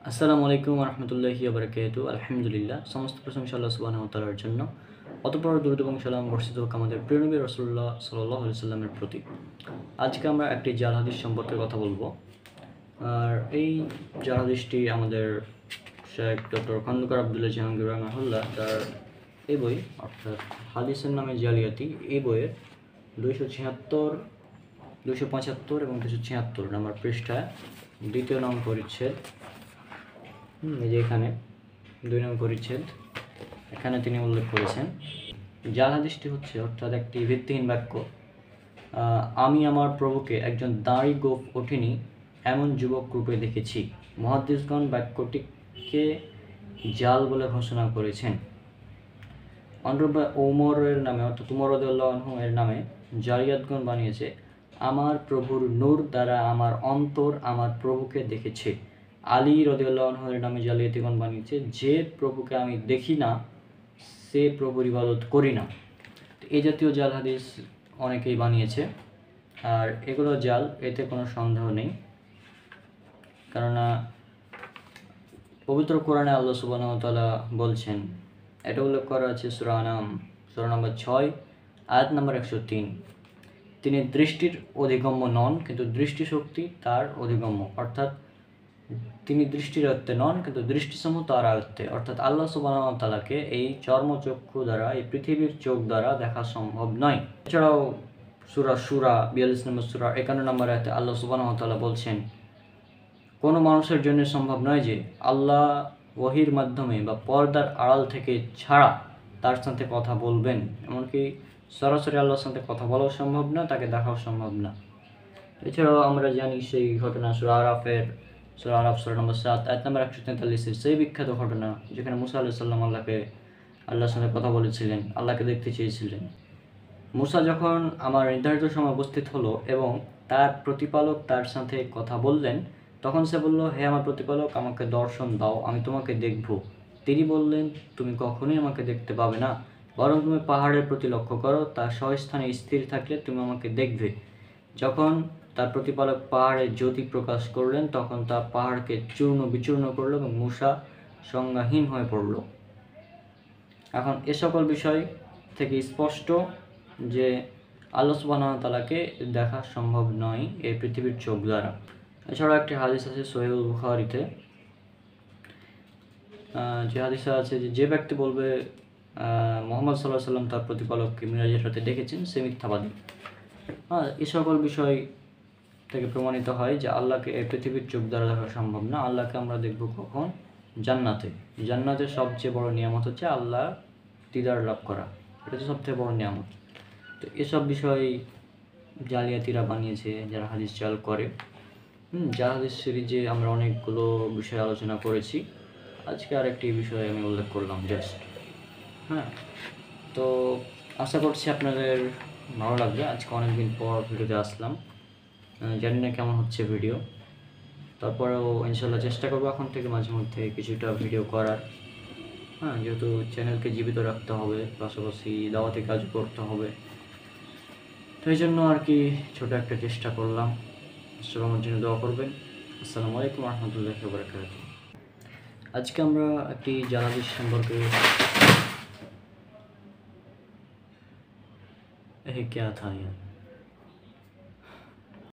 আসসালামু আলাইকুম রহমতুল্লাহি বারাকাতুহু। আলহামদুলিল্লাহ, সমস্ত প্রশংসা আল্লাহ সুবহানাহু ওয়া তাআলার জন্য। অতঃপর দরুদ এবং সালাম বর্ষিত হোক আমাদের প্রিয় নবী রাসূলুল্লাহ সাল্লাল্লাহু আলাইহি সাল্লামের প্রতি। আজকে আমরা একটি জাল হাদিস সম্পর্কে কথা বলবো। আর এই জাল হাদিসটি আমাদের শেখ ডক্টর খন্দকার আব্দুল্লাহ জাহাঙ্গীর রাহিমাহুল্লাহ তার এই বই অর্থাৎ হাদিসের নামে জালিয়াতি এই বইয়ের 276, 275 এবং 276 নম্বর পৃষ্ঠায় 2 নং পরিচ্ছেদ, এই যে এখানে 2 নং পরিচ্ছেদ, এখানে তিনি উল্লেখ করেছেন জাল হাদিসটি হচ্ছে অর্থাৎ একটি ভিত্তিহীন বাক্য। আমি আমার প্রভুকে একজন দাঁড়ি গোঁফ ওঠেনি এমন যুবক রূপে দেখেছি। মুহাদ্দিসগণ বাক্যটিকে জাল বলে ঘোষণা করেছেন। অনুরূপে ওমরের নামে অর্থাৎ উমর রাদিয়াল্লাহু আনহু এর নামে জালিয়াতগণ বানিয়েছে, আমার প্রভুর নূর দ্বারা আমার অন্তর আমার প্রভুকে দেখেছে। আলী রাদিয়াল্লাহু আনহু এর নামে জালিয়াতিগণ বানিয়েছে, যে প্রভুকে আমি দেখি না সে প্রভুর ইবাদত করি না। এই জাতীয় জাল হাদিস অনেকেই বানিয়েছে, আর এগুলো জাল, এতে কোনো সন্দেহ নেই। কেননা পবিত্র কোরআনে আল্লাহ সুবহানাহু ওয়া তাআলা বলছেন, এটা উল্লেখ করা আছে সূরা আনাম সূরা নম্বর 6 আয়াত নম্বর 103, তিনি দৃষ্টির অধিগম্য নন কিন্তু দৃষ্টিশক্তি তার অধিগম্য, অর্থাৎ তিনি দৃষ্টির আয়ত্তে নন কিন্তু দৃষ্টিসমূহ তার আয়ত্তে, অর্থাৎ আল্লাহ সুবহানাহু ওয়া তাআলাকে এই চর্মচক্ষু দ্বারা, এই পৃথিবীর চোখ দ্বারা দেখা সম্ভব নয়। এছাড়াও সূরা সূরা 42 নম্বর সূরা 51 নম্বর আয়াতে আল্লাহ সুবহানাহু ওয়া তাআলা বলছেন, কোনো মানুষের জন্য সম্ভব নয় যে আল্লাহ ওহীর মাধ্যমে বা পর্দার আড়াল থেকে ছাড়া তার সাথে কথা বলবেন। এমনকি সরাসরি আল্লাহর সাথে কথা বলাও সম্ভব না, তাকে দেখাও সম্ভব না। এছাড়াও আমরা জানি সেই ঘটনা সূরা আরাফ সূরা নম্বর 7 আয়াত নম্বর 143 সেই বিখ্যাত ঘটনা যেখানে মুসা আলাইহিস সালাম আল্লাহর সাথে কথা বলেছিলেন, আল্লাহকে দেখতে চেয়েছিলেন। মুসা যখন আমার নির্ধারিত সময় উপস্থিত হলো এবং তার প্রতিপালক তার সাথে কথা বললেন, তখন সে বলল, হে আমার প্রতিপালক, আমাকে দর্শন দাও, আমি তোমাকে দেখব। তিনি বললেন, তুমি কখনোই আমাকে দেখতে পাবে না, বরং তুমি পাহাড়ের প্রতি লক্ষ্য করো, তা স্বস্থানে স্থির থাকলে তুমি আমাকে দেখবে। যখন তার প্রতিপালক পাহাড়ে জ্যোতি প্রকাশ করলেন, তখন তা পাহাড়কে চূর্ণ বিচূর্ণ করল এবং মুসা সংজ্ঞাহীন হয়ে পড়ল। এখন এ সকল বিষয় থেকে স্পষ্ট যে আল্লাহ সুবহানাহু ওয়া তাআলাকে দেখা সম্ভব নয় এই পৃথিবীর চোখ দ্বারা। এছাড়াও একটি হাদিস আছে সহিহুল বুখারীতে, যে হাদিসে আছে যে ব্যক্তি বলবে মুহাম্মদ সাল্লাল্লাহু আলাইহি ওয়াসাল্লাম তার প্রতিপালককে মিরাজের রাতে দেখেছেন, সে মিথ্যাবাদী। এই সকল বিষয় থেকে প্রমাণিত হয় যে আল্লাহকে এই পৃথিবীর চোখ দ্বারা দেখা সম্ভব না। আল্লাহকে আমরা দেখব কখন? জান্নাতে। জান্নাতের সবচেয়ে বড় নিয়ামত হচ্ছে আল্লাহ দিদার লাভ করা, এটা তো সবথেকে বড় নিয়ামত। তো এসব বিষয় জালিয়াতিরা বানিয়েছে যারা হাদিস জাল করে। জাল হাদিস সিরিজে আমরা অনেকগুলো বিষয় আলোচনা করেছি, আজকে আরেকটি বিষয় আমি উল্লেখ করলাম জাস্ট। তো আশা করছি আপনাদের ভালো লাগবে। আজকে অনেকদিন পর ভিডিওতে আসলাম, জানি না কেমন হচ্ছে ভিডিও, তারপরেও ইনশাল্লাহ চেষ্টা করবো এখন থেকে মাঝে মধ্যে কিছুটা ভিডিও করার। যেহেতু চ্যানেলকে জীবিত রাখতে হবে, পাশাপাশি দাওয়াতি কাজ করতে হবে, তো এই জন্য আর কি ছোটো একটা চেষ্টা করলাম। সবাই আমার জন্য দোয়া করবেন। আসসালামু আলাইকুম রহমতুল্লাহি ওয়া বারাকাতুহু। আজকে আমরা একটি জাল হাদিস সম্পর্কে क्या था यार।